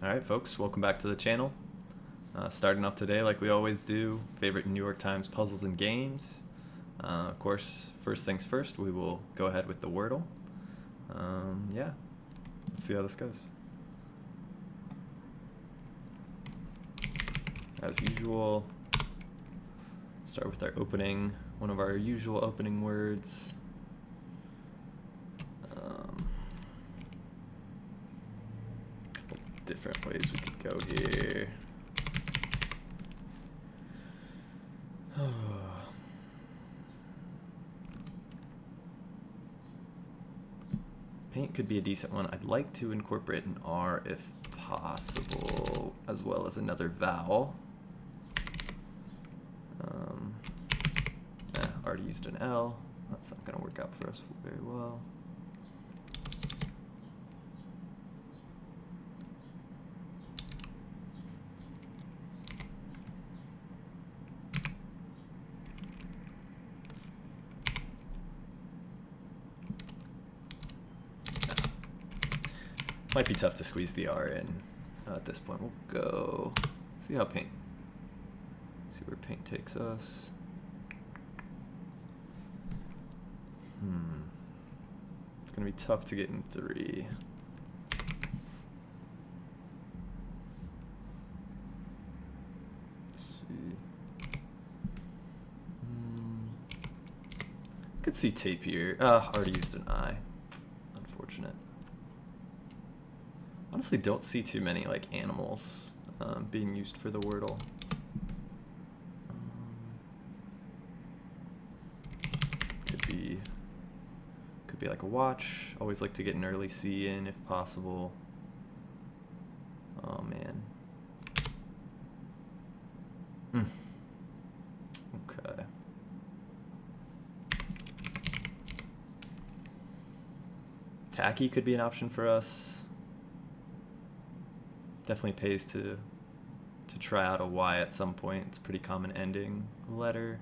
Alright folks, welcome back to the channel. Starting off today like we always do, favorite New York Times puzzles and games. Of course, first things first, we will go ahead with the Wordle. Yeah, let's see how this goes. As usual, start with our opening, one of our usual opening words. Different ways we could go here. Paint could be a decent one. I'd like to incorporate an R if possible, as well as another vowel. Already used an L. That's not going to work out for us very well. Might be tough to squeeze the R in at this point. We'll go see where paint takes us. It's gonna be tough to get in 3. Let's see. Could see tape here. Already used an I. Unfortunate. Honestly, don't see too many like animals being used for the Wordle. Could be like a watch. Always like to get an early C in if possible. Oh man. Okay. Tacky could be an option for us. Definitely pays to try out a Y at some point. It's a pretty common ending letter.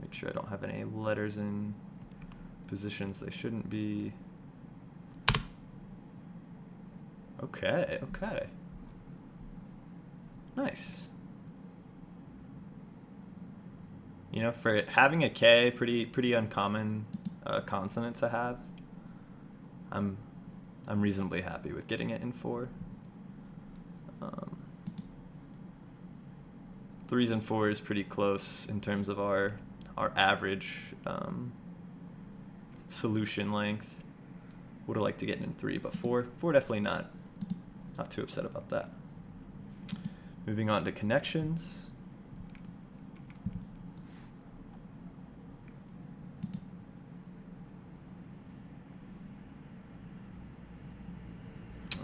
Make sure I don't have any letters in positions they shouldn't be. Okay, okay. Nice. You know, for having a K, pretty uncommon consonant to have. I'm reasonably happy with getting it in 4. 3s and 4s is pretty close in terms of our average solution length. Would have liked to get in 3, but 4 definitely not too upset about that. Moving on to connections.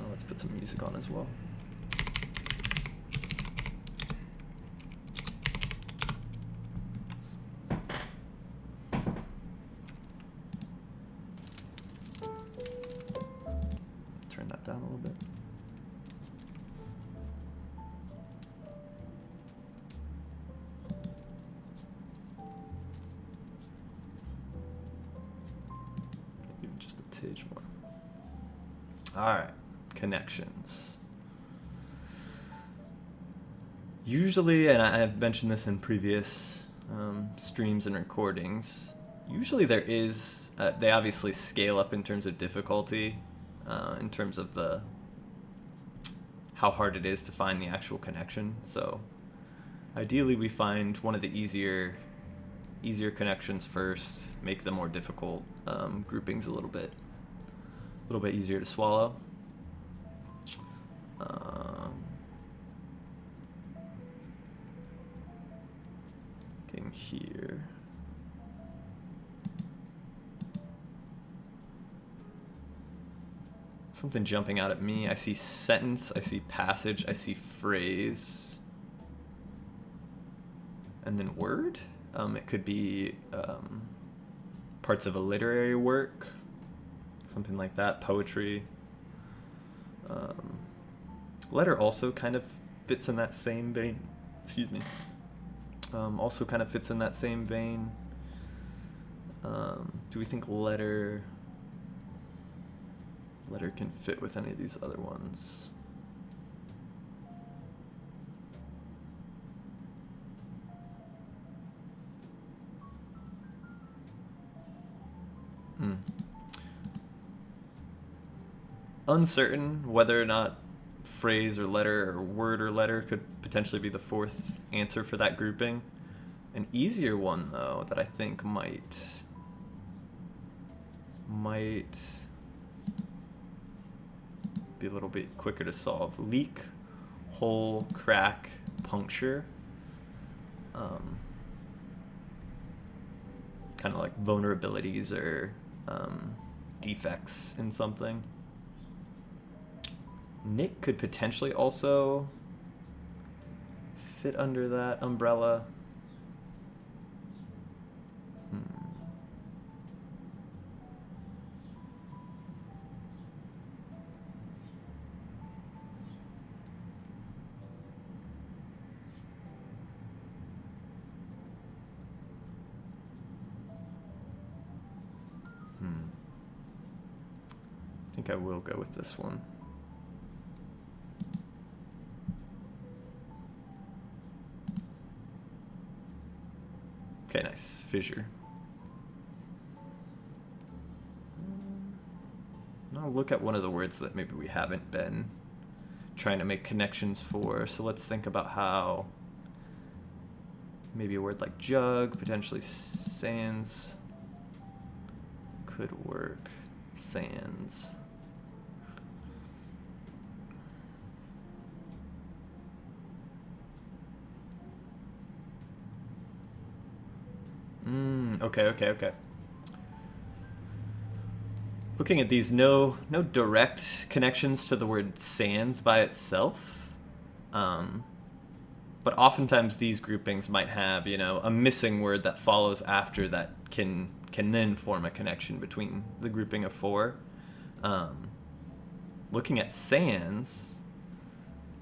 Let's put some music on as well. Turn that down a little bit. Maybe just a tinge more. All right. Connections. Usually, and I've mentioned this in previous streams and recordings, usually there is, they obviously scale up in terms of difficulty, in terms of how hard it is to find the actual connection. So ideally we find one of the easier connections first, make the more difficult groupings a little bit easier to swallow. Getting here. Something jumping out at me. I see sentence, I see passage, I see phrase. And then word. It could be parts of a literary work. Something like that, poetry. Letter also kind of fits in that same vein. Excuse me. Also kind of fits in that same vein. Do we think letter letter can fit with any of these other ones. Uncertain whether or not phrase or letter or word or letter could potentially be the fourth answer for that grouping. An easier one, though, that I think might be a little bit quicker to solve. Leak, hole, crack, puncture. Kind of like vulnerabilities or defects in something. Nick could potentially also fit under that umbrella. I think I will go with this one. Okay, nice. Fissure. I'll look at one of the words that maybe we haven't been trying to make connections for. So let's think about how maybe a word like jug, potentially sands, could work. Sands. Okay. Looking at these, no direct connections to the word sands by itself. But oftentimes these groupings might have, a missing word that follows after that can then form a connection between the grouping of four. Looking at sands,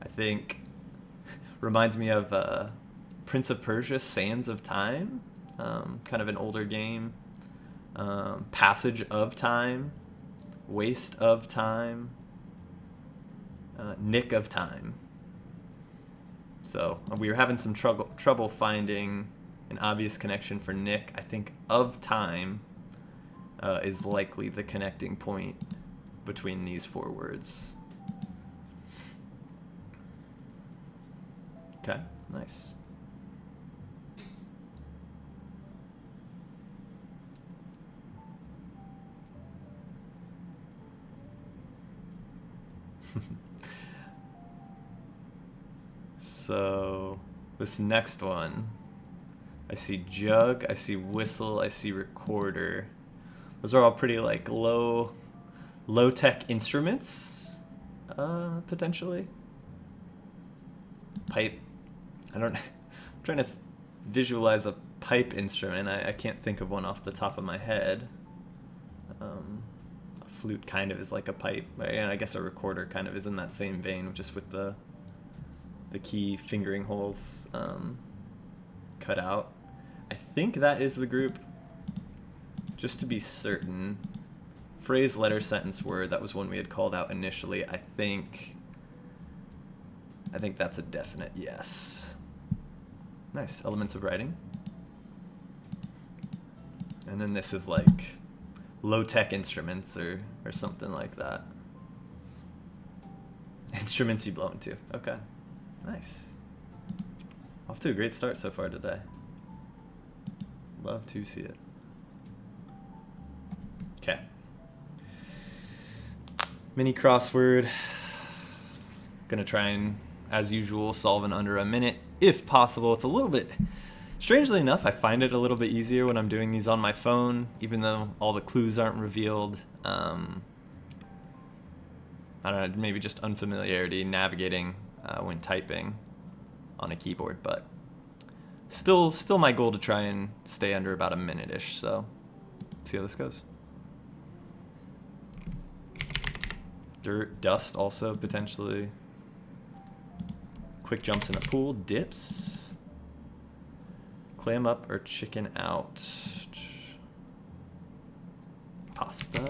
I think reminds me of Prince of Persia: Sands of Time. Kind of an older game. Passage of Time, Waste of Time, Nick of Time. So we were having some trouble finding an obvious connection for Nick. I think of Time is likely the connecting point between these four words. Okay, nice. So this next one, I see jug, I see whistle, I see recorder. Those are all pretty like low tech instruments, potentially. Pipe. I'm trying to visualize a pipe instrument. I can't think of one off the top of my head. A flute kind of is like a pipe, and I guess a recorder kind of is in that same vein, just with the key fingering holes cut out. I think that is the group. Just to be certain, phrase, letter, sentence, word, that was one we had called out initially. I think that's a definite yes. Nice. Elements of writing. And then this is like low-tech instruments or something like that. Instruments you blow into. Okay. Nice. Off to a great start so far today. Love to see it. Okay. Mini crossword. Gonna try and, as usual, solve in under a minute, if possible. It's a little bit, strangely enough, I find it a little bit easier when I'm doing these on my phone, even though all the clues aren't revealed. I don't know, maybe just unfamiliarity navigating when typing on a keyboard, but still my goal to try and stay under about a minute-ish, so see how this goes. Dirt, dust also potentially. Quick jumps in a pool, dips. Clam up or chicken out. Pasta.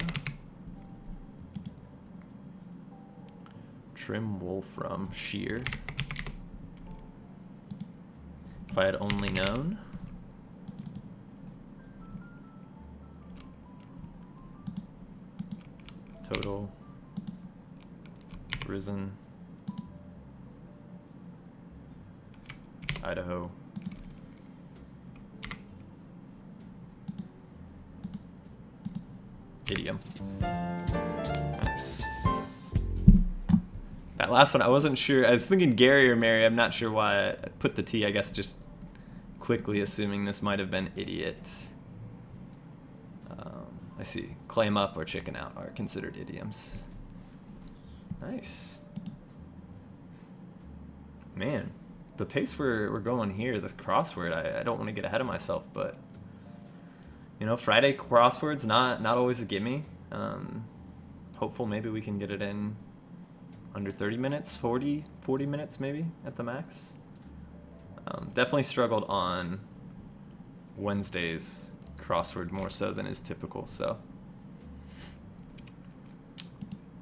Trim wool from shear. If I had only known. Total. Risen. Idaho. Idiom. Nice. That last one, I wasn't sure. I was thinking Gary or Mary. I'm not sure why I put the T. I guess just quickly assuming this might have been idiot. I see. Claim up or chicken out are considered idioms. Nice. Man, the pace we're going here, this crossword, I don't want to get ahead of myself, but you know, Friday crosswords not always a gimme. Hopeful maybe we can get it in under 30 minutes, 40 minutes maybe at the max. Definitely struggled on Wednesday's crossword more so than is typical, so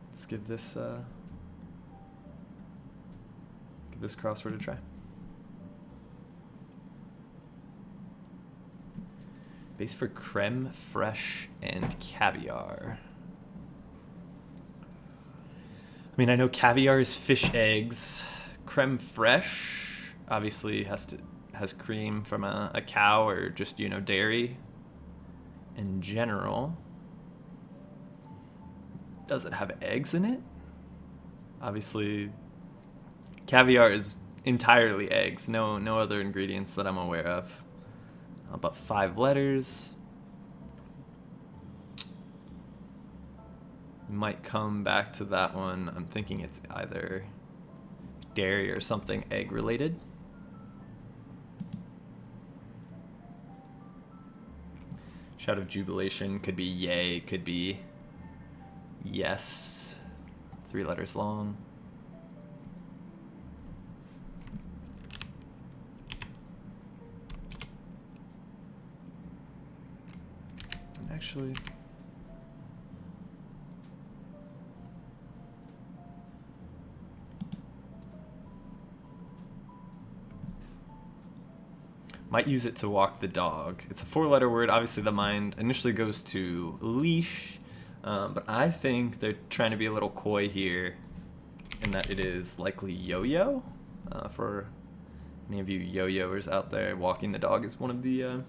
let's give this crossword a try. Base for creme fraiche and caviar. I mean, I know caviar is fish eggs. Creme fraiche obviously has cream from a cow or just, you know, dairy in general. Does it have eggs in it? Obviously, caviar is entirely eggs. No other ingredients that I'm aware of. About 5 letters. Might come back to that one. I'm thinking it's either dairy or something egg related. Shout of jubilation could be yay, could be yes. 3 letters long. And actually, might use it to walk the dog. It's a 4-letter word. Obviously, the mind initially goes to leash, but I think they're trying to be a little coy here in that it is likely yo-yo. For any of you yo-yoers out there, walking the dog is one of the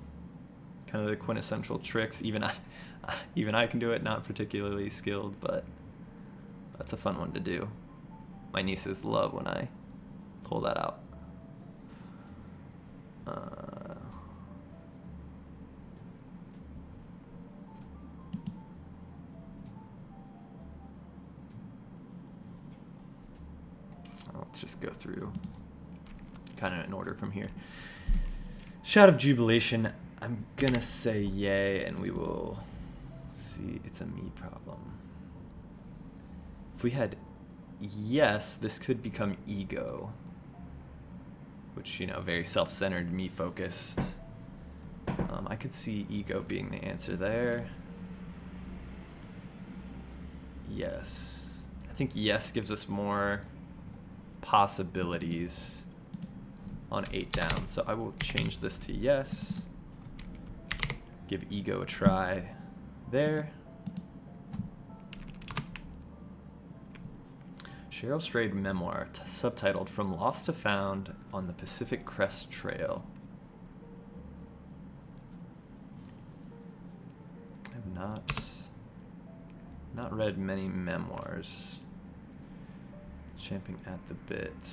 kind of the quintessential tricks. Even I can do it, not particularly skilled, but that's a fun one to do. My nieces love when I pull that out. Let's just go through kind of in order from here. Shout of jubilation. I'm gonna say yay, and we will see. It's a me problem. If we had yes, this could become ego, which, you know, very self-centered, me-focused. I could see ego being the answer there. Yes. I think yes gives us more possibilities on 8 down. So I will change this to yes. Give ego a try there. Cheryl Strayed memoir, subtitled From Lost to Found on the Pacific Crest Trail. I have not read many memoirs. Champing at the bit.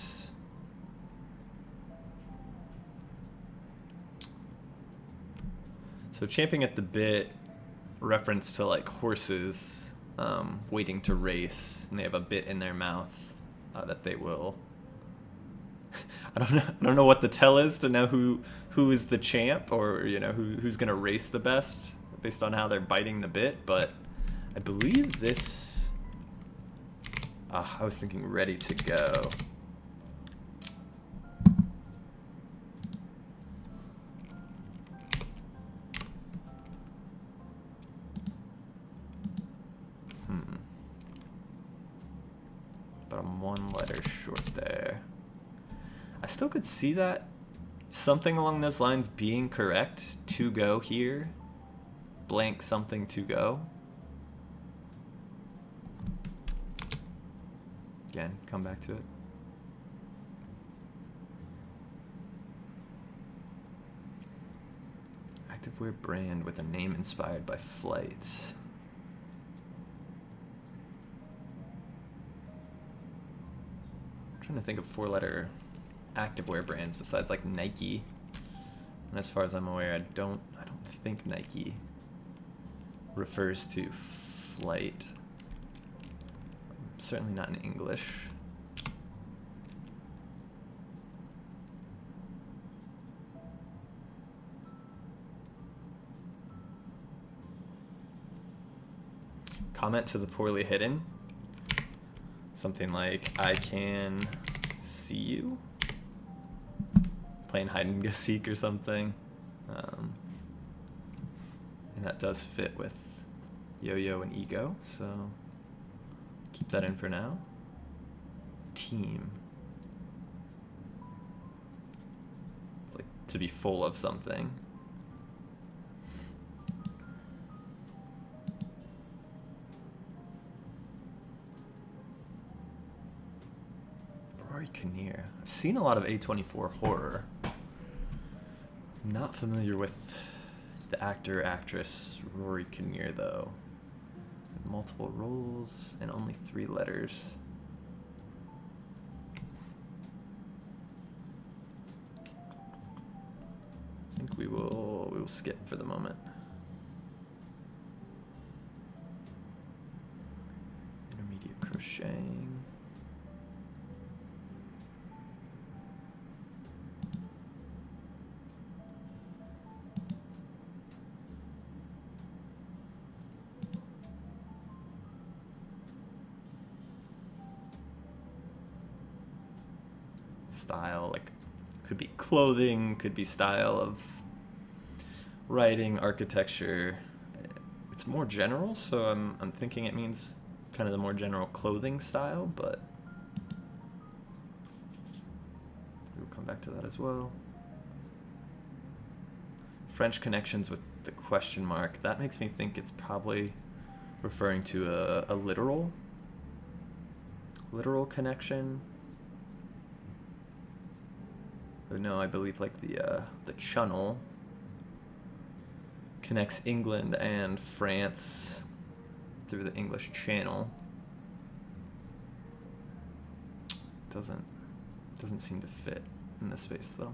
So champing at the bit, reference to like horses waiting to race, and they have a bit in their mouth that they will. I don't know what the tell is to know who is the champ, or, you know, who's gonna race the best based on how they're biting the bit. But I believe this. I was thinking ready to go. But I'm one letter short there. I still could see that. Something along those lines being correct. To go here. Blank something to go. Again, come back to it. Activewear brand with a name inspired by flights. I'm trying to think of 4-letter activewear brands besides like Nike. And as far as I'm aware, I don't think Nike refers to flight. Certainly not in English. Comment to the poorly hidden. Something like, I can see you. Playing hide and go seek or something. And that does fit with yo-yo and ego, so keep that in for now. Team. It's like to be full of something. Rory Kinnear. I've seen a lot of A24 horror. I'm not familiar with the actor, actress Rory Kinnear though. With multiple roles and only 3 letters. I think we will skip for the moment. Intermediate crocheting. Style, like, could be clothing, could be style of writing, architecture. It's more general, so I'm thinking it means kind of the more general clothing style, but we'll come back to that as well. French connections with the question mark. That makes me think it's probably referring to a literal connection. But no, I believe like the channel connects England and France through the English Channel. Doesn't seem to fit in this space though.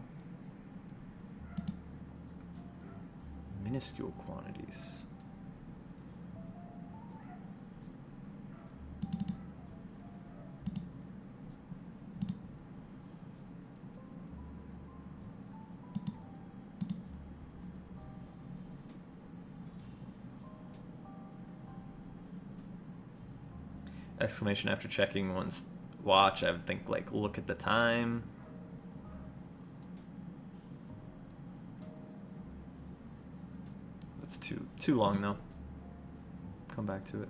Minuscule quantities. Exclamation after checking one's watch. I would think like, look at the time. That's too long though. Come back to it.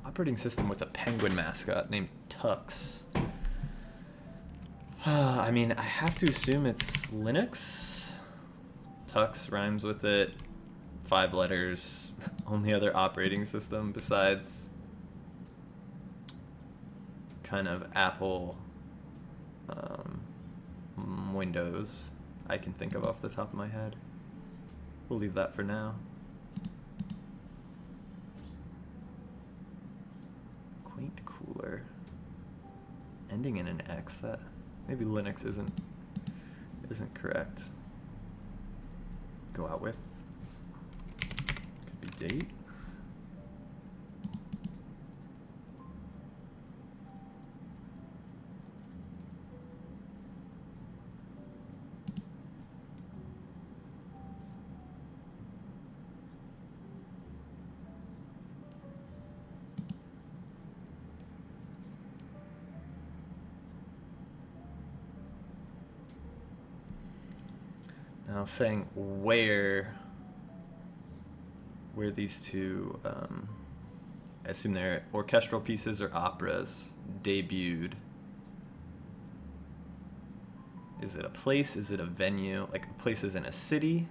Operating system with a penguin mascot named Tux. I mean, I have to assume it's Linux. Tux rhymes with it. 5 letters. Only other operating system besides kind of Apple Windows I can think of off the top of my head. We'll leave that for now. Quaint cooler. Ending in an X. That maybe Linux isn't correct. Go out with. Could be date. Now saying where these two I assume they're orchestral pieces or operas, debuted. Is it a place? Is it a venue? Like, a place is in a city?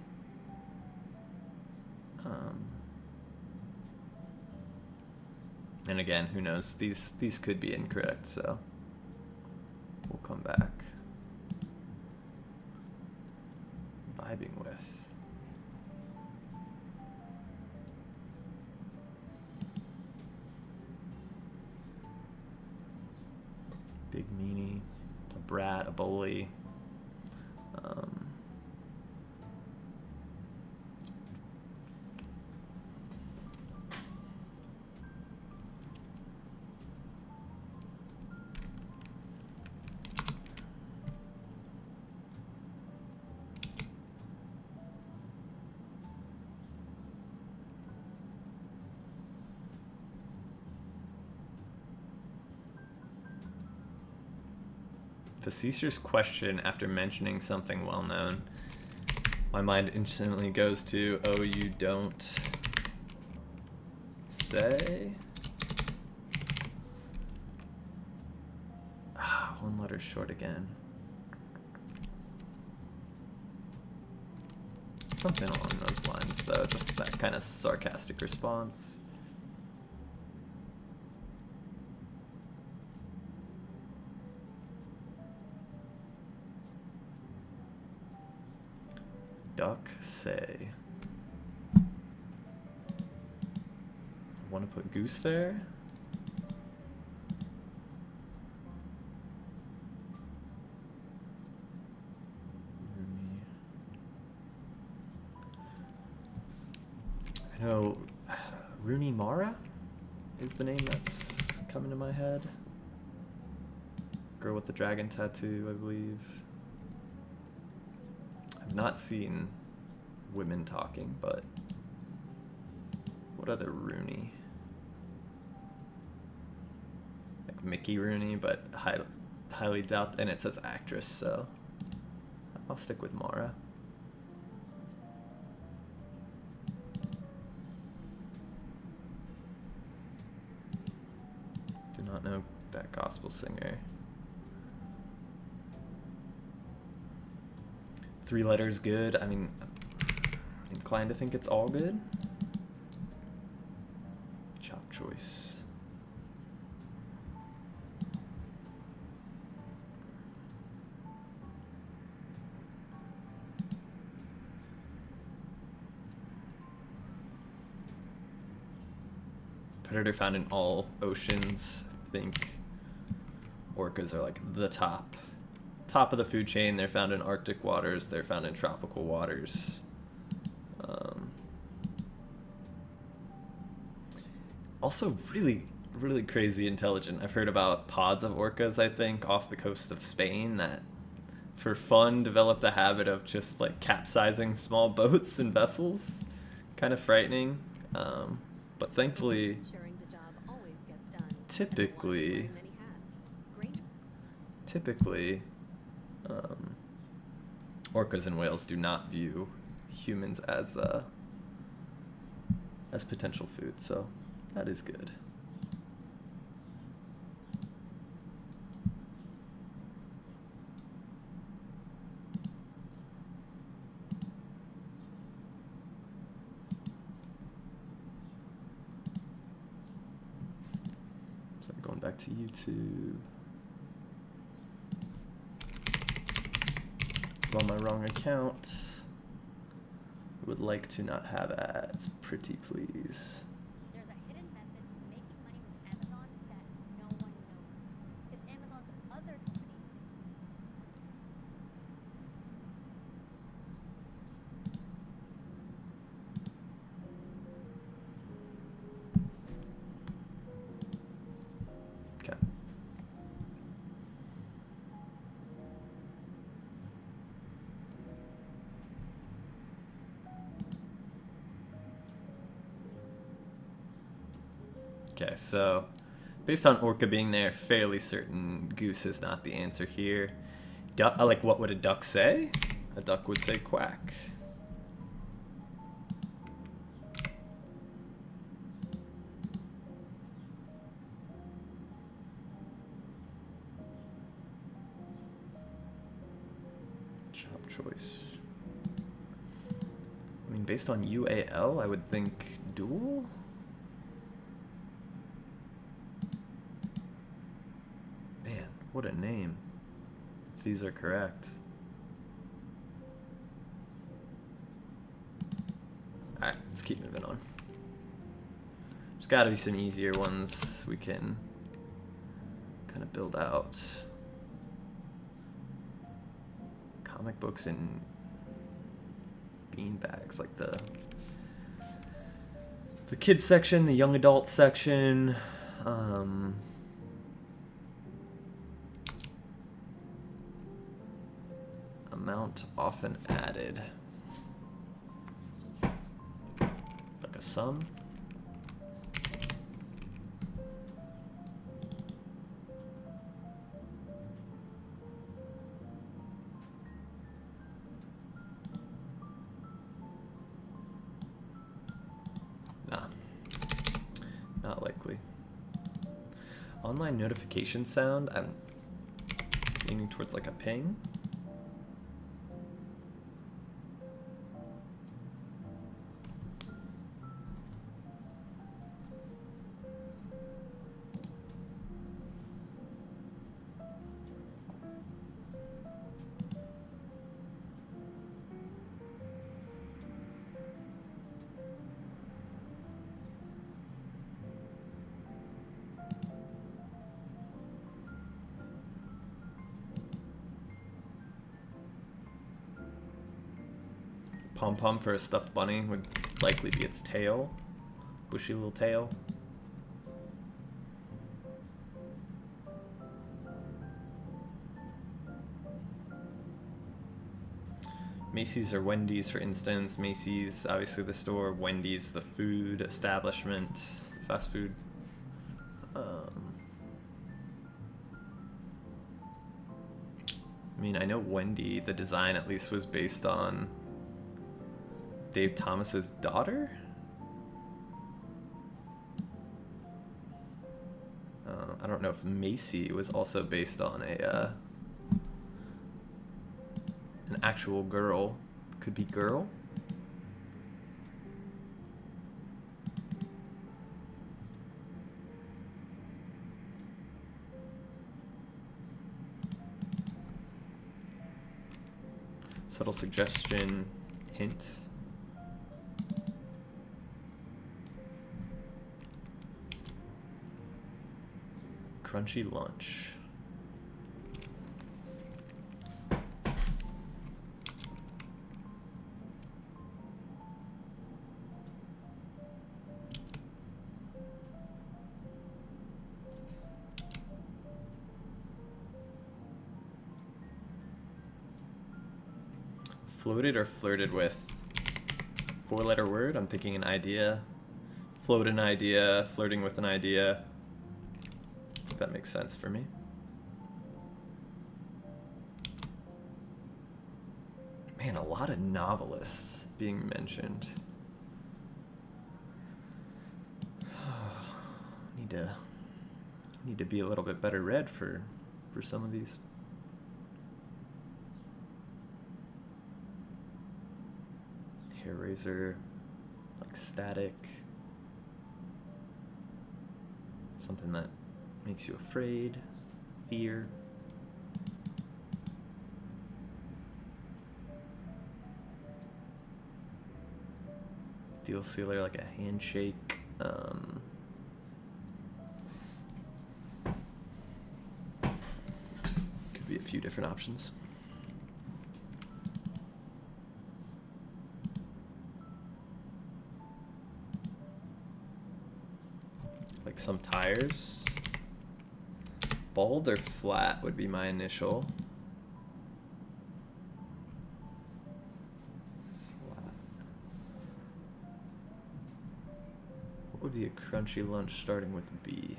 And again, who knows? These could be incorrect, so we'll come back. Vibing with. Big meanie, a brat, a bully. Facetious question after mentioning something well known. My mind instantly goes to, oh, you don't say? One letter short again. Something along those lines, though, just that kind of sarcastic response. Duck say. I want to put goose there. I know Rooney Mara is the name that's coming to my head. Girl with the dragon tattoo, I believe. I've not seen women talking, but what other Rooney? Like Mickey Rooney, but highly doubt, and it says actress, so I'll stick with Mara. Do not know that gospel singer. 3 letters good. I mean, I'm inclined to think it's all good. Chop choice. Predator found in all oceans. I think orcas are like the top of the food chain. They're found in Arctic waters. They're found in tropical waters. Also really, really crazy intelligent. I've heard about pods of orcas, I think, off the coast of Spain that for fun developed a habit of just like capsizing small boats and vessels. Kind of frightening. But thankfully, typically, orcas and whales do not view humans as potential food, so that is good. So going back to YouTube. On my wrong account. Would like to not have ads. Pretty please. There's a hidden method to making money with Amazon that no one knows. It's Amazon's other company. Okay. Okay, so based on orca being there, fairly certain goose is not the answer here. Like, what would a duck say? A duck would say quack. choice. I mean, based on UAL, I would think dual? Man, what a name. If these are correct. Alright, let's keep moving on. There's gotta be some easier ones we can kind of build out. Comic books and beanbags, like the kids section, the young adult section. Amount often added. Like a sum. Nah, not likely. Online notification sound, I'm leaning towards like a ping. Pom-pom for a stuffed bunny would likely be its tail. Bushy little tail. Macy's or Wendy's, for instance. Macy's, obviously the store. Wendy's, the food establishment, fast food. I mean, I know Wendy, the design at least, was based on Dave Thomas's daughter? I don't know if Macy was also based on an actual girl. Could be girl. Subtle suggestion, hint. Crunchy lunch. Floated or flirted with? Four-letter word? I'm thinking an idea. Float an idea, flirting with an idea. That makes sense for me. Man, a lot of novelists being mentioned. Need to be a little bit better read for some of these. Hair razor, like static. Something that makes you afraid, fear. Deal sealer, like a handshake. Could be a few different options. Like some tires. Bald or flat would be my initial. Flat. What would be a crunchy lunch starting with B?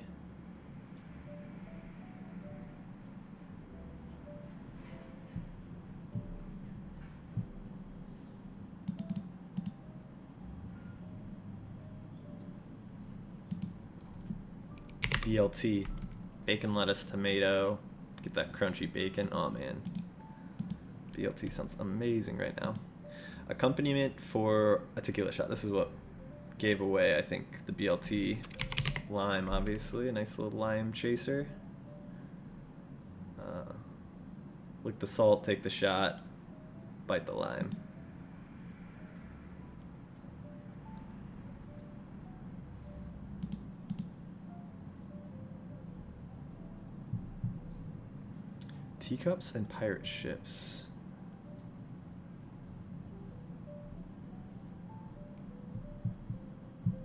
BLT. Bacon, lettuce, tomato. Get that crunchy bacon. Oh man. BLT sounds amazing right now. Accompaniment for a tequila shot. This is what gave away, I think, the BLT. Lime, obviously. A nice little lime chaser. Lick the salt, take the shot, bite the lime. Teacups and pirate ships.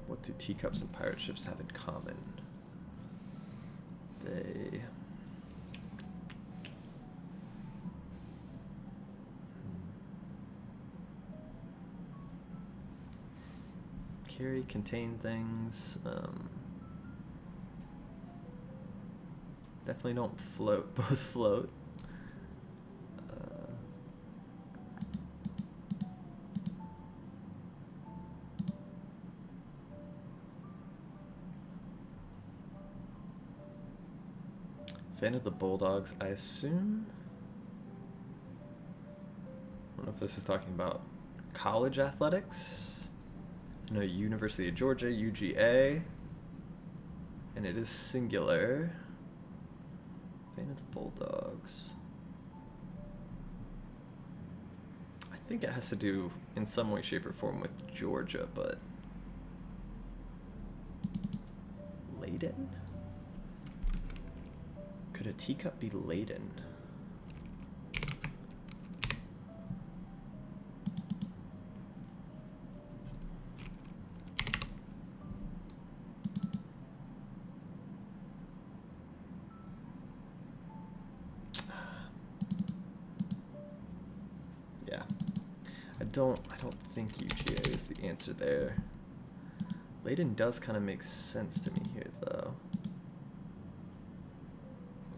What do teacups and pirate ships have in common? They... carry, contain things. Definitely don't float. Both float. Fan of the Bulldogs, I assume. I don't know if this is talking about college athletics. I know University of Georgia, UGA. And it is singular. Fan of the Bulldogs. I think it has to do in some way, shape, or form with Georgia, but... laden? Could a teacup be laden? Yeah. I don't think UGA is the answer there. Laden does kind of make sense to me here, though.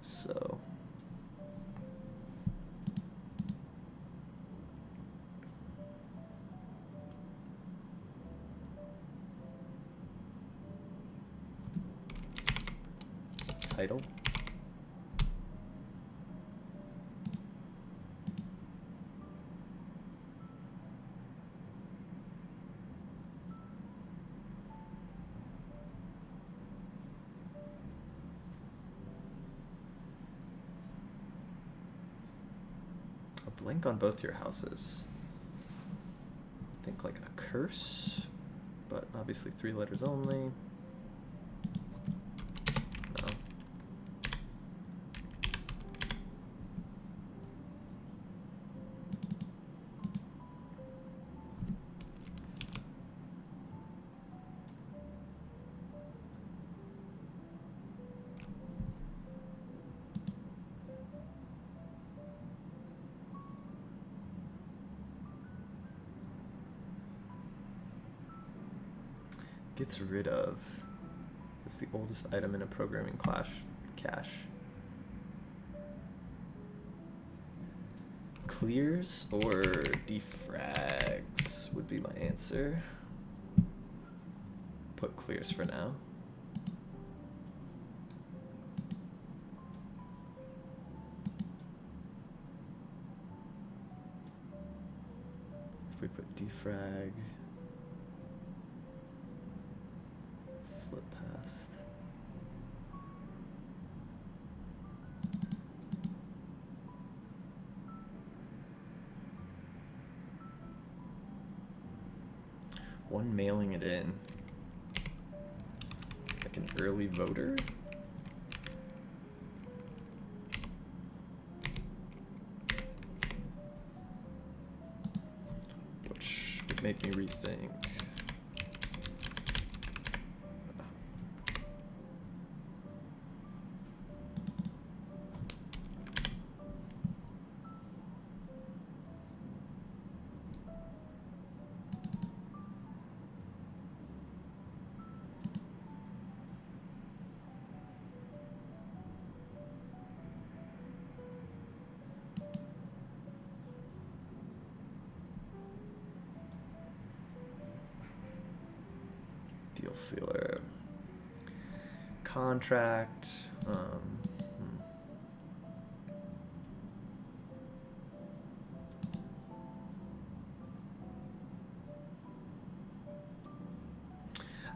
So title. Blank on both your houses. I think like a curse, but obviously 3 letters only. No. Gets rid of. It's the oldest item in a programming cache. Clears or defrags would be my answer. Put clears for now. If we put defrag, slip past. One mailing it in. Like an early voter? Which would make me rethink. Deal sealer, contract,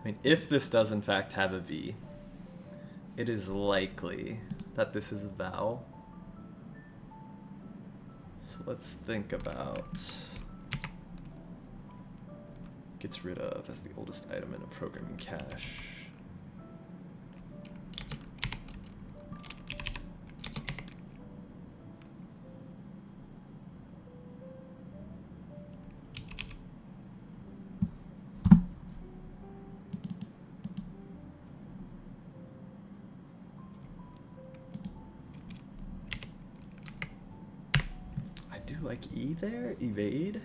mean, if this does in fact have a V, it is likely that this is a vowel. So let's think about gets rid of as the oldest item in a programming cache. I do like E there, evade.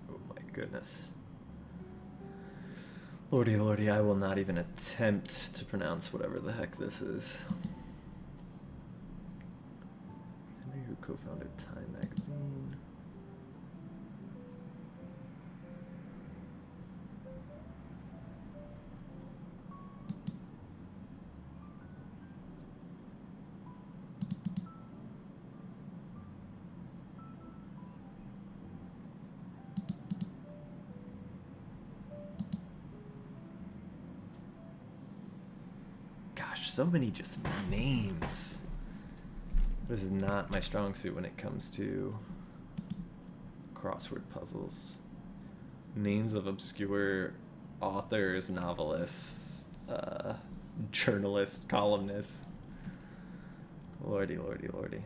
Oh my goodness. Lordy, lordy, I will not even attempt to pronounce whatever the heck this is. Henry, who co-founded Time magazine. So many just names. This is not my strong suit when it comes to crossword puzzles. Names of obscure authors, novelists, journalists, columnists. Lordy, lordy, lordy.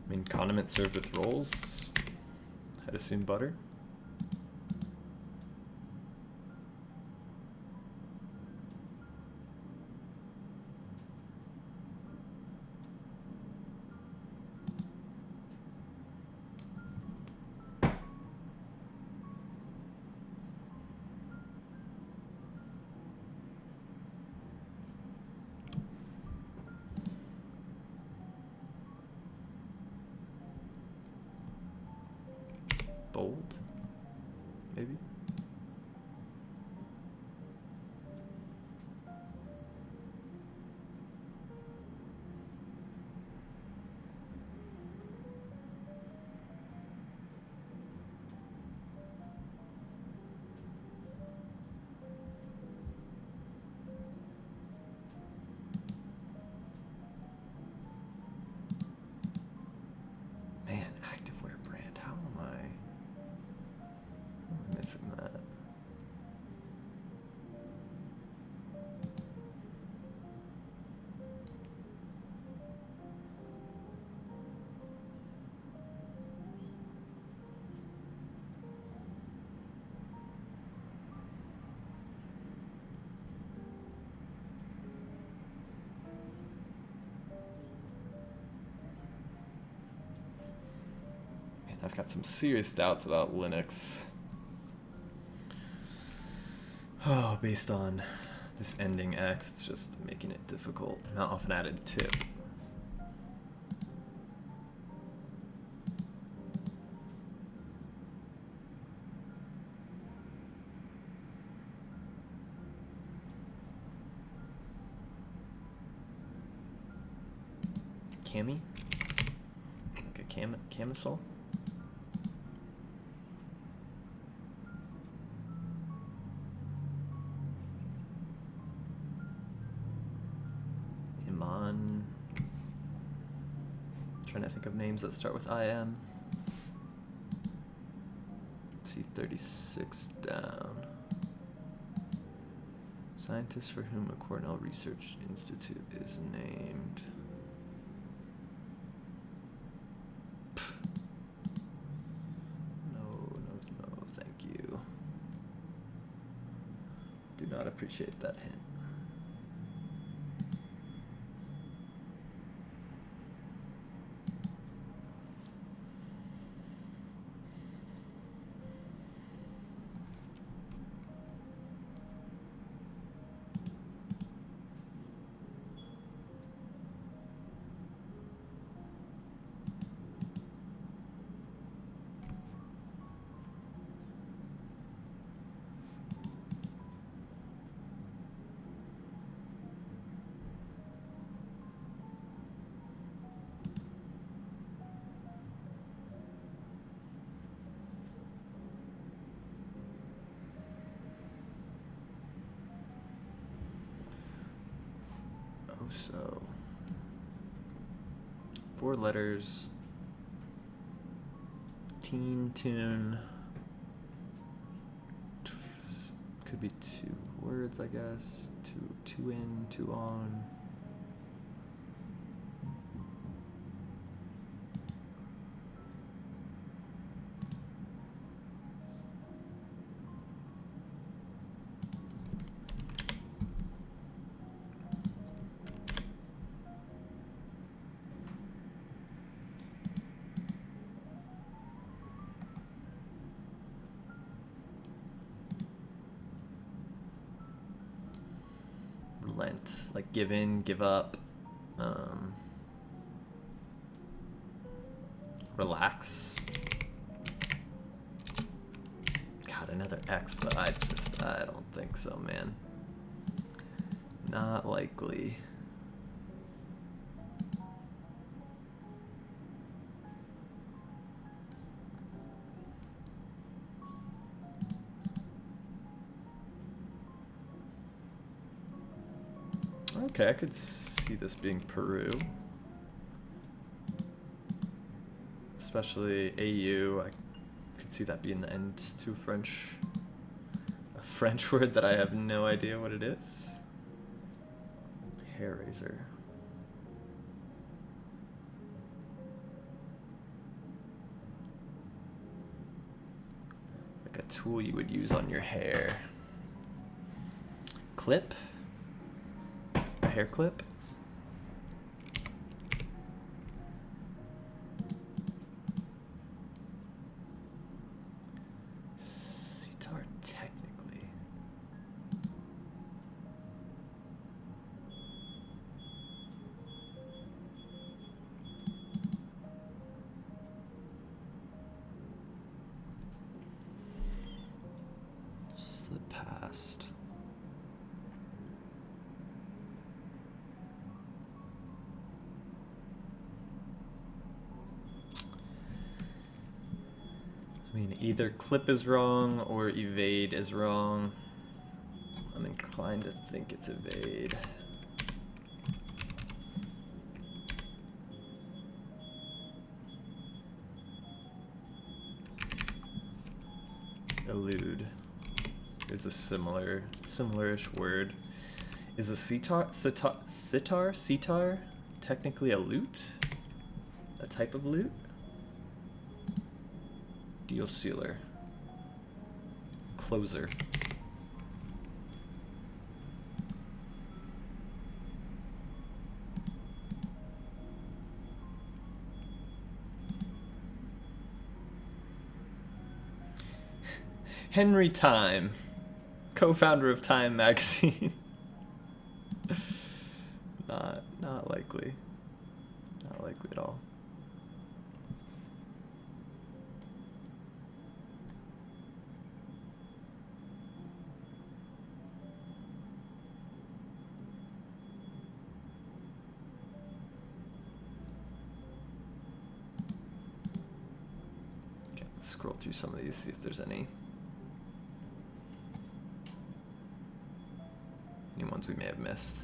I mean, condiment served with rolls. I'd assume butter. Bold, maybe. Man, activewear brand. How am I missing that? Man, I've got some serious doubts about Linux. Oh, based on this ending X, it's just making it difficult. Not often added tip. Cami? Like a camisole? Iman. Trying to think of names that start with IM. See 36 down. Scientist for whom a Cornell Research Institute is named. appreciate that hint. So 4 letters, teen, tune, could be 2 words, I guess, two in, 2 on. Relent, like give in, give up, relax. God, another X, but I don't think so, man. Not likely. Okay, I could see this being Peru. Especially AU, I could see that being the end to a French word that I have no idea what it is. Hair razor. Like a tool you would use on your hair. Clip? A hair clip? Sitar, technically. Slip past. I mean, either clip is wrong or evade is wrong. I'm inclined to think it's evade. Elude is a similar-ish word. Is the sitar technically a lute? A type of lute? Deal sealer. Closer. Henry Time, co-founder of Time magazine. Not likely. Not likely at all. Okay, let's scroll through some of these, see if there's any ones we may have missed.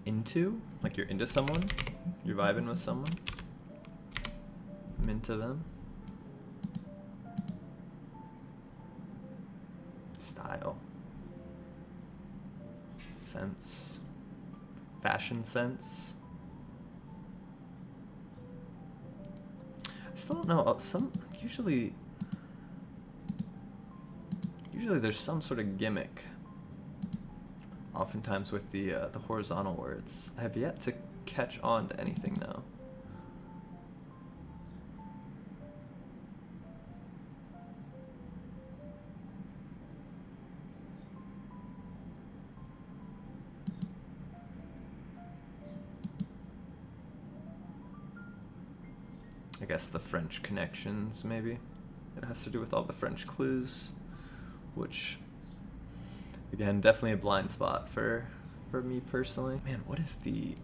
Into? Like you're into someone? You're vibing with someone? into them. Style. Sense. Fashion sense. I still don't know. Usually there's some sort of gimmick. Oftentimes with the horizontal words. I have yet to catch on to anything though. I guess the French connections, maybe. It has to do with all the French clues, which, again, definitely a blind spot for me personally. Man, what is the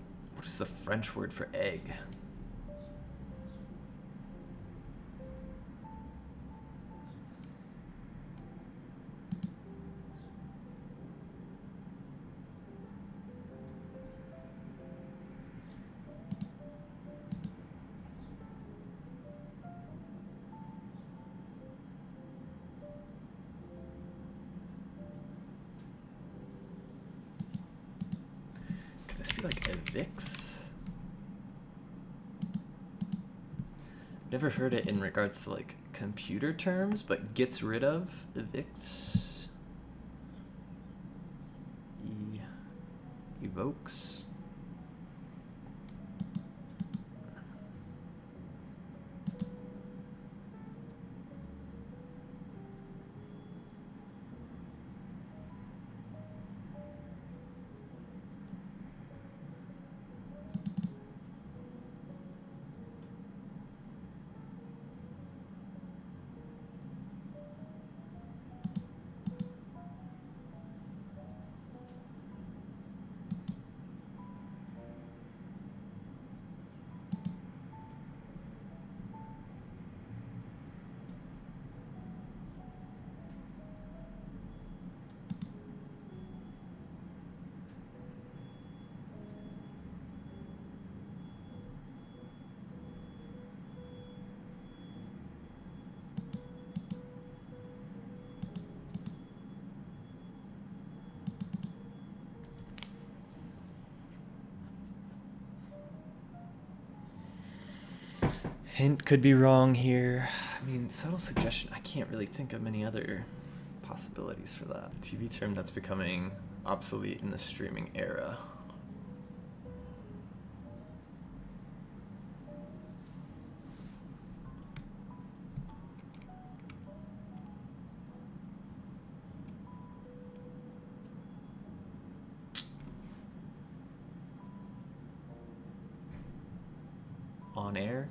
French word for egg? Could this be like evicts? Never heard it in regards to like computer terms, but gets rid of, evicts, evokes. Hint could be wrong here. I mean, subtle suggestion, I can't really think of many other possibilities for that. The TV term that's becoming obsolete in the streaming era. On air?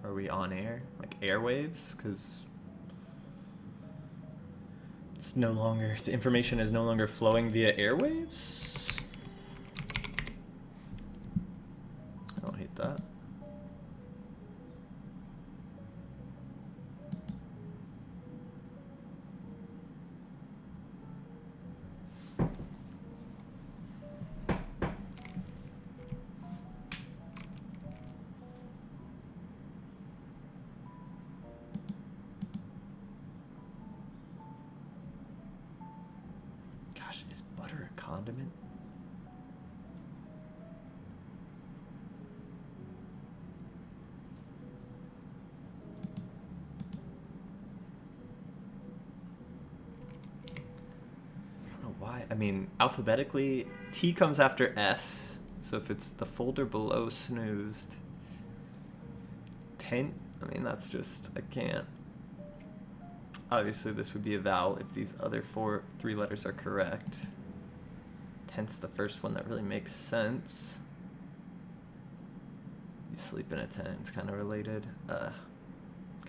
Are we on air? Like airwaves? Because it's no longer, the information is no longer flowing via airwaves? I don't hate that. Gosh, is butter a condiment? I don't know why. I mean, alphabetically, T comes after S. So if it's the folder below snoozed, tent, I mean, that's just, I can't. Obviously, this would be a vowel if these other three letters are correct. Tent's the first one that really makes sense. You sleep in a tent, it's kind of related. Kind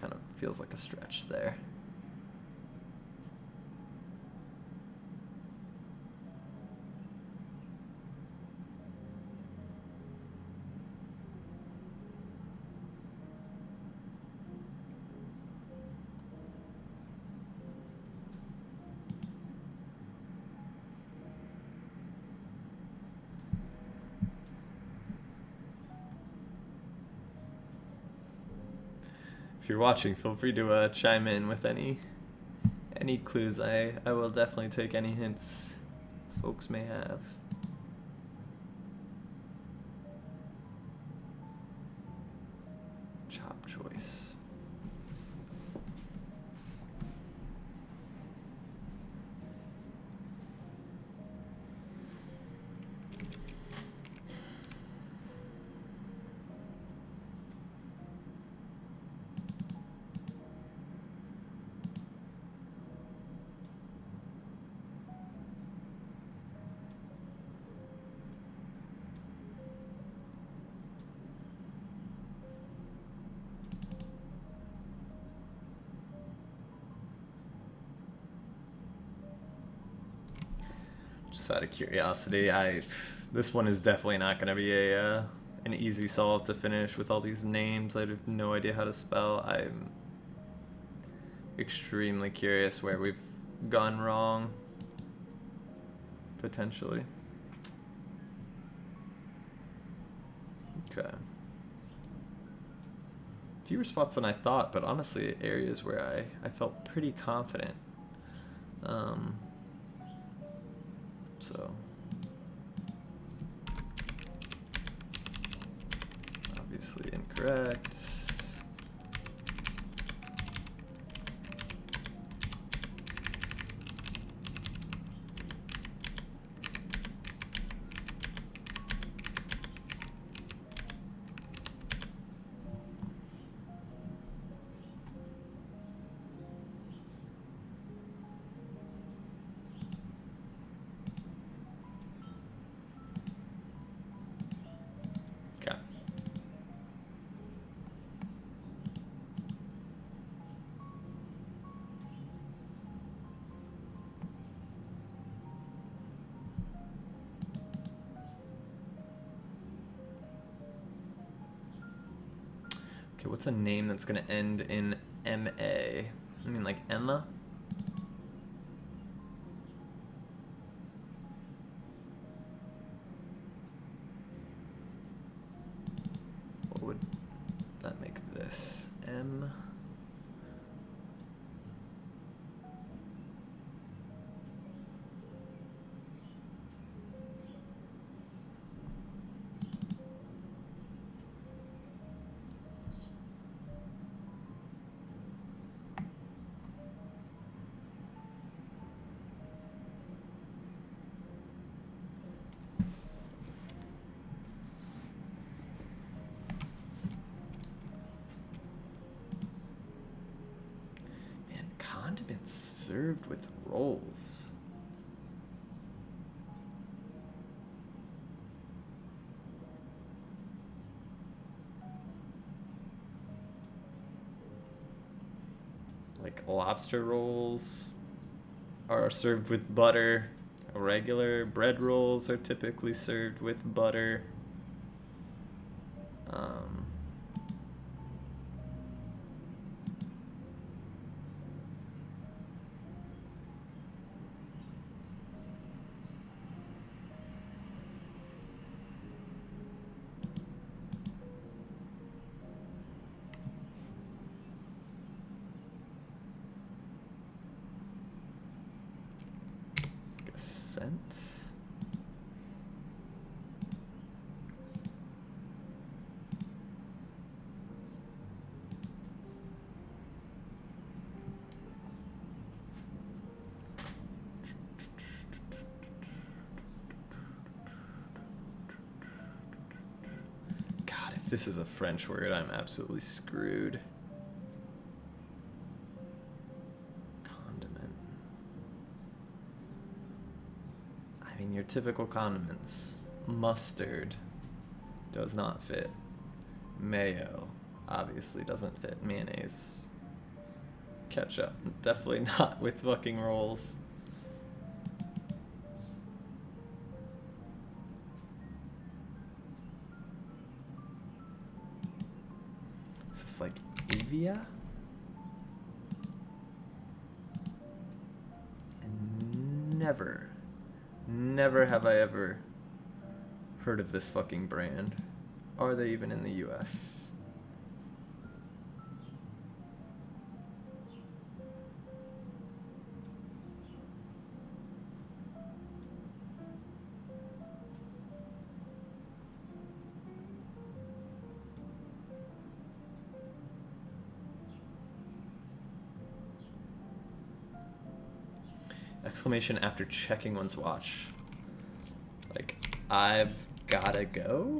of feels like a stretch there. If you're watching, feel free to chime in with any clues. I will definitely take any hints folks may have. Chop choice. Just out of curiosity, this one is definitely not going to be an easy solve to finish with all these names I have no idea how to spell. I'm extremely curious where we've gone wrong, potentially. Okay. Fewer spots than I thought, but honestly areas where I felt pretty confident. So obviously incorrect. Okay. Okay, what's a name that's gonna end in M-A? I mean, like Emma? What would that make this? M? Man, condiments served with rolls. Like lobster rolls are served with butter. Regular bread rolls are typically served with butter. Like a scent. God, if this is a French word, I'm absolutely screwed. Condiment. I mean, your typical condiments. Mustard does not fit. Mayo obviously doesn't fit. Mayonnaise. Ketchup. Definitely not with fucking rolls. Is this like Evia? And never have I ever heard of this fucking brand. Are they even in the US? Exclamation after checking one's watch. Like, I've gotta go?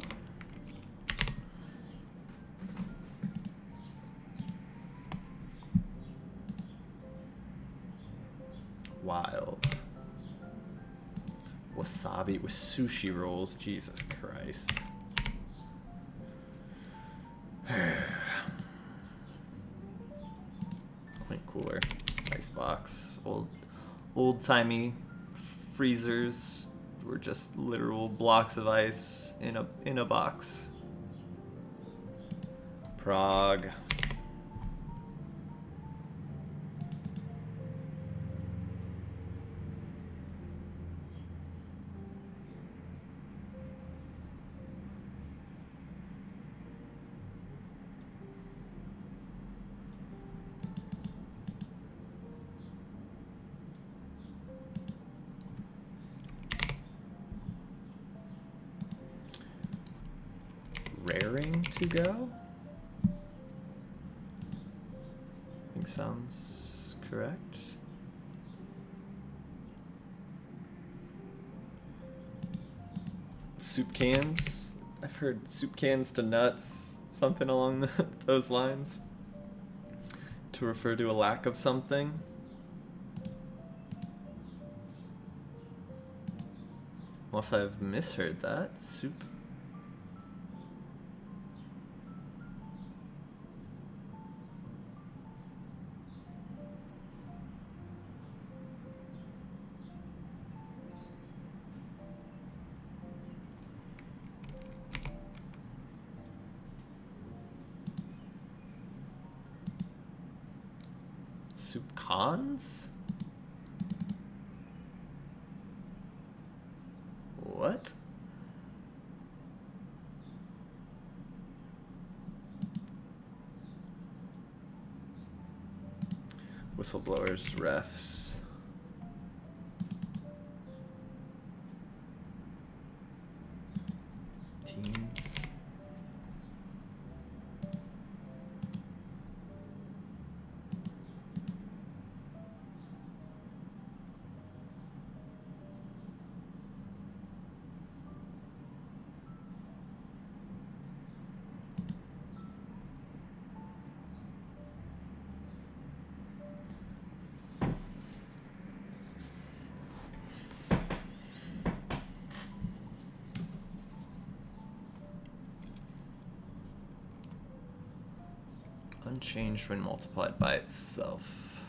Wild. Wasabi with sushi rolls. Jesus Christ. Point cooler. Icebox. Old-timey freezers were just literal blocks of ice in a box. Prague. Raring to go? I think sounds correct. Soup cans? I've heard soup cans to nuts, something along those lines. To refer to a lack of something. Unless I've misheard that. Soup. Soup cons? What? Whistleblowers, refs. Teams. Unchanged when multiplied by itself.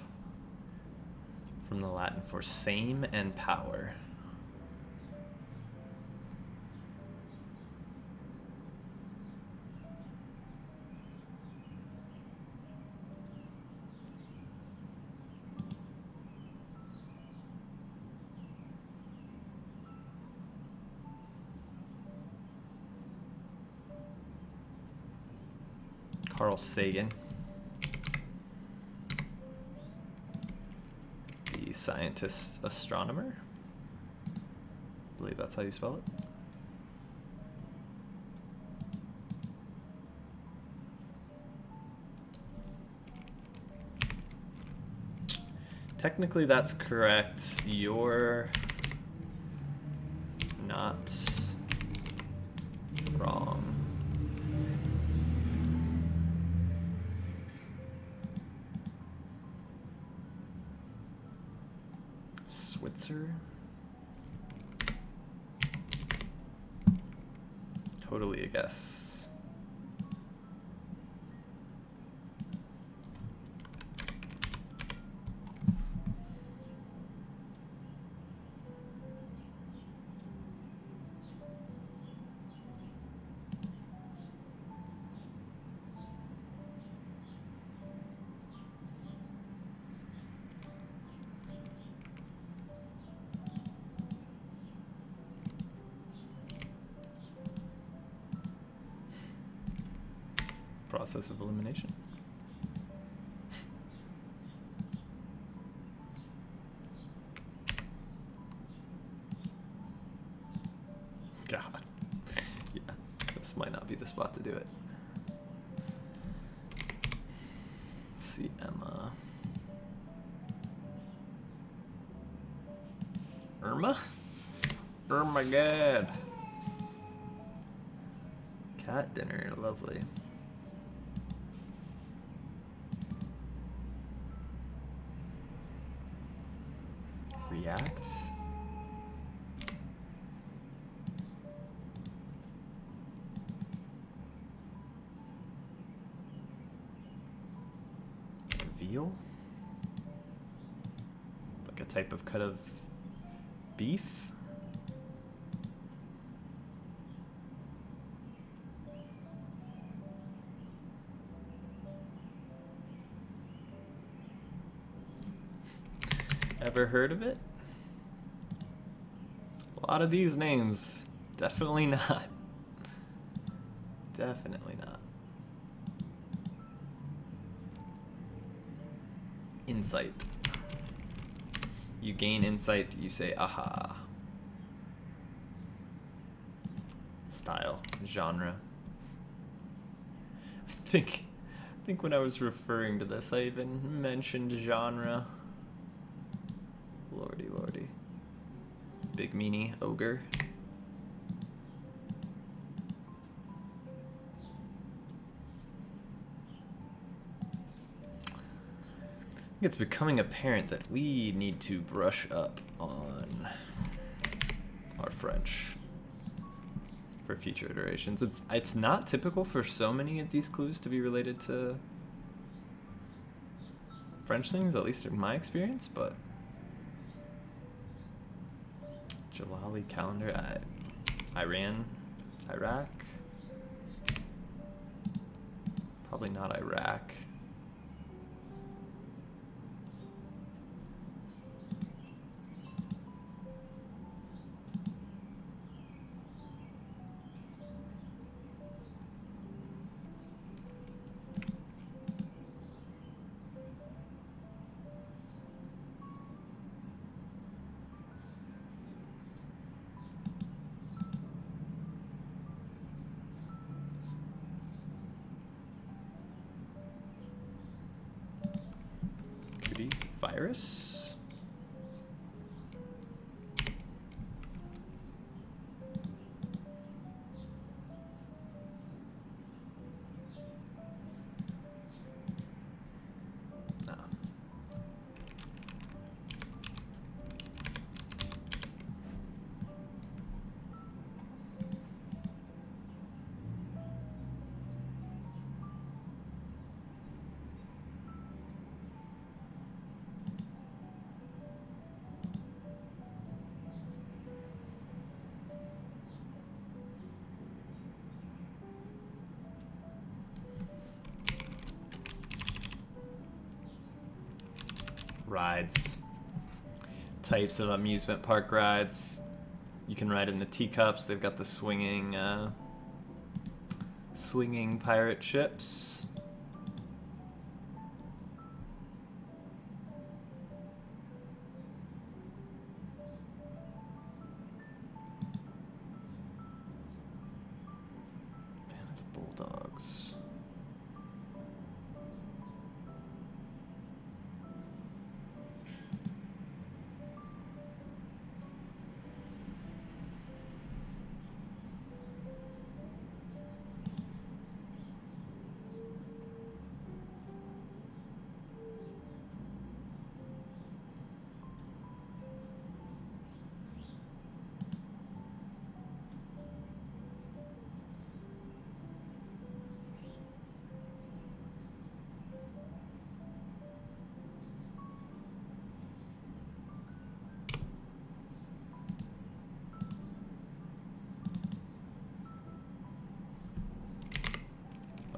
From the Latin for same and power. Carl Sagan. The scientist astronomer. I believe that's how you spell it. Technically that's correct. You're not wrong. Switzer? Totally a guess. Process of elimination. God. Yeah, this might not be the spot to do it. Let's see, Emma. Irma? Oh my god. Cat dinner, lovely. React? Veal? Like a type of cut of beef? Ever heard of it? A lot of these names. Definitely not. Definitely not. Insight. You gain insight, you say aha. Style, genre. I think when I was referring to this, I even mentioned genre. Lordy, lordy. Big meanie ogre. It's becoming apparent that we need to brush up on our French for future iterations. It's not typical for so many of these clues to be related to French things, at least in my experience, but Jalali calendar, Iran, Iraq, probably not Iraq. Virus? No. Rides. Types of amusement park rides. You can ride in the teacups. They've got the swinging pirate ships. Fan of the Bulldogs.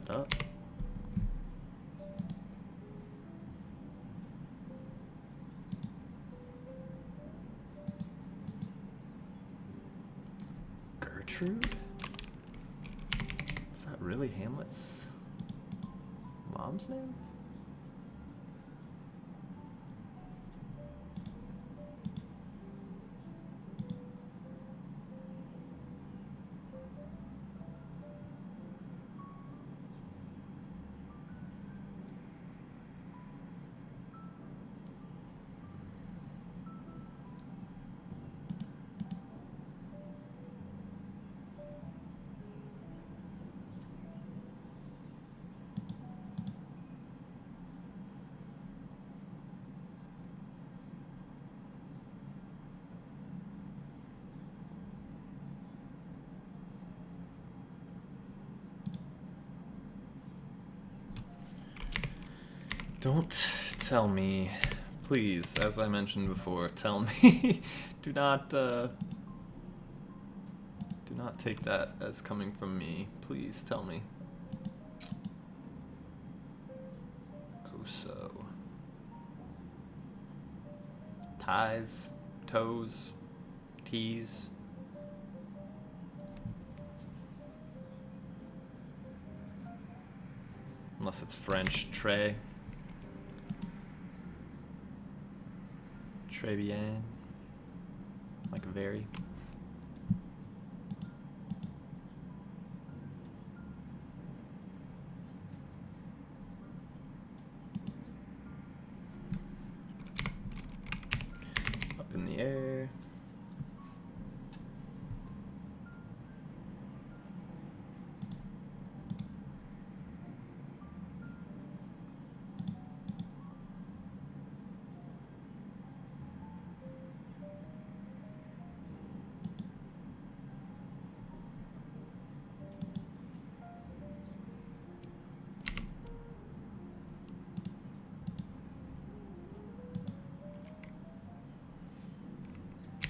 What up? Gertrude? Is that really Hamlet's mom's name? Don't tell me, please, as I mentioned before, tell me. Do not take that as coming from me. Please tell me. Oh so. Ties, toes, tees. Unless it's French, très. Très bien. Like very. Up in the air.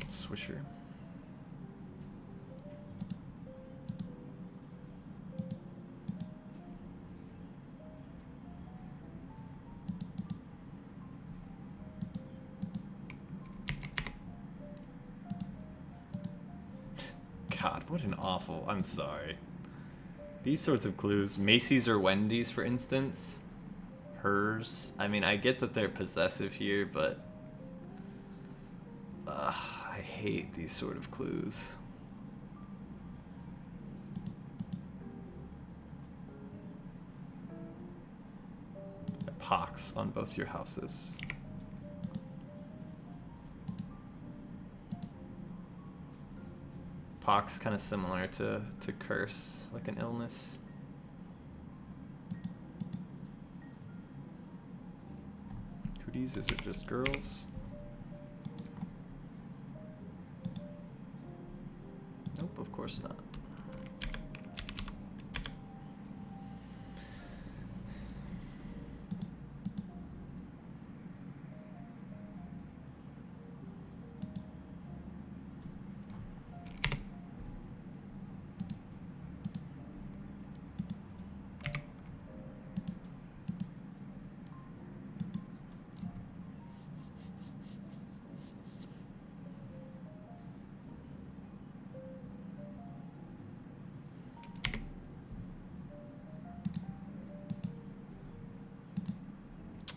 Swisher. God, what an awful... I'm sorry. These sorts of clues, Macy's or Wendy's, for instance, hers. I mean, I get that they're possessive here, but I hate these sort of clues. A pox on both your houses. Pox kind of similar to curse, like an illness. Cooties, is it just girls? Nope, of course not.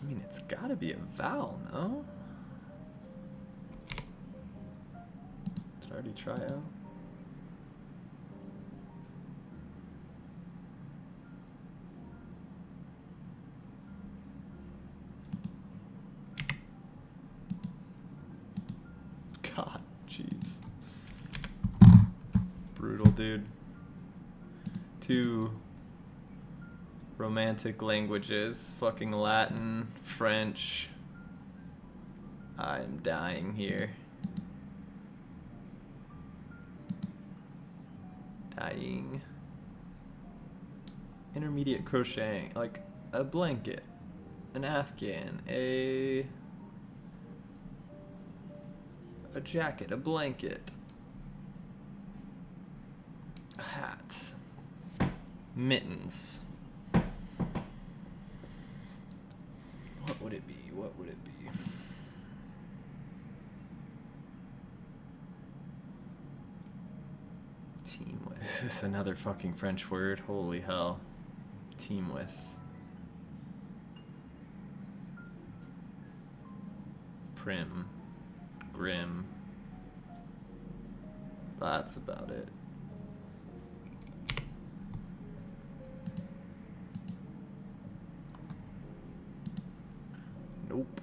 I mean, it's gotta be a vowel, no? Did I already try out? God, jeez. Brutal, dude. Two romantic languages, fucking Latin, French. I'm dying here. Dying. Intermediate crocheting, like a blanket, an Afghan, a jacket, a blanket, a hat, mittens. What would it be? What would it be? Team with. Is this another fucking French word? Holy hell. Team with. Prim. Grim. That's about it. Nope.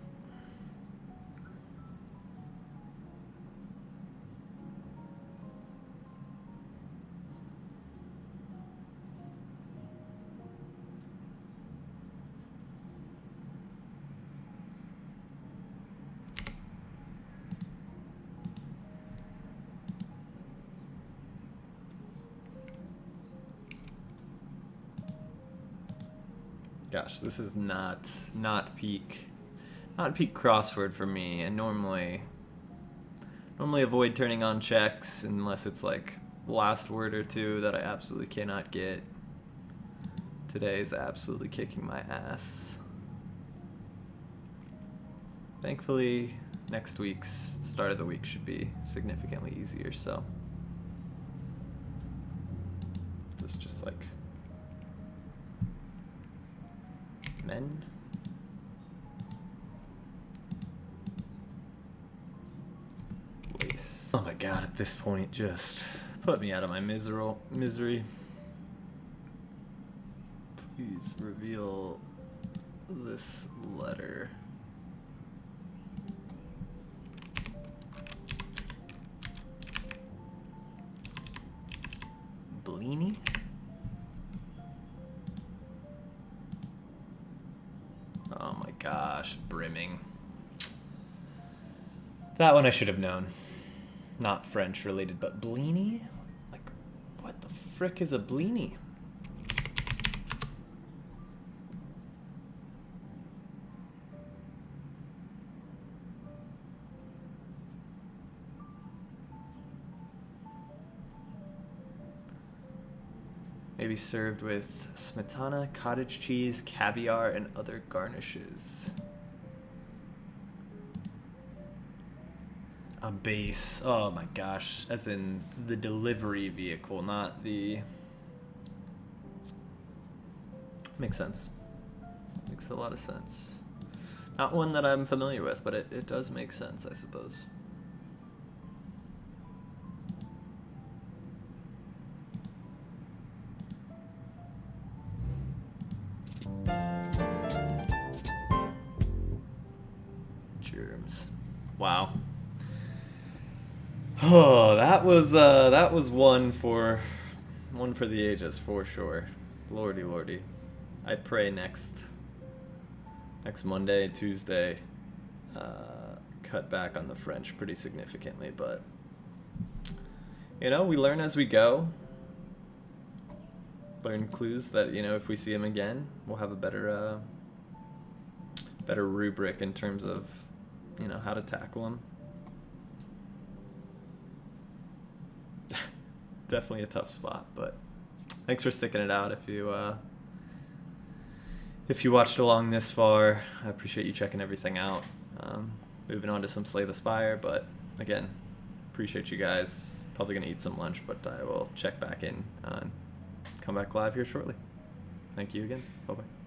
Gosh, this is not peak crossword for me, and normally avoid turning on checks unless it's like last word or two that I absolutely cannot get. Today is absolutely kicking my ass. Thankfully, next week's start of the week should be significantly easier, so this is just like men. Lace. Oh my god, at this point, just put me out of my misery. Please reveal this letter. Bleenie? Oh my gosh, brimming. That one I should have known. Not French related, but bleenie? Like, what the frick is a bleenie? Maybe served with smetana, cottage cheese, caviar, and other garnishes. A base. Oh my gosh. As in the delivery vehicle, not the... Makes sense. Makes a lot of sense. Not one that I'm familiar with, but it does make sense, I suppose. Germs. Wow. Oh, that was one for the ages for sure. Lordy, lordy. I pray next Monday, Tuesday, cut back on the French pretty significantly, but you know, we learn as we go. Learn clues that, you know, if we see them again, we'll have a better rubric in terms of, you know, how to tackle them. Definitely a tough spot, but thanks for sticking it out. If you watched along this far, I appreciate you checking everything out. Moving on to some Slay the Spire, but again, appreciate you guys. Probably gonna eat some lunch, but I will check back in and come back live here shortly. Thank you again. Bye-bye.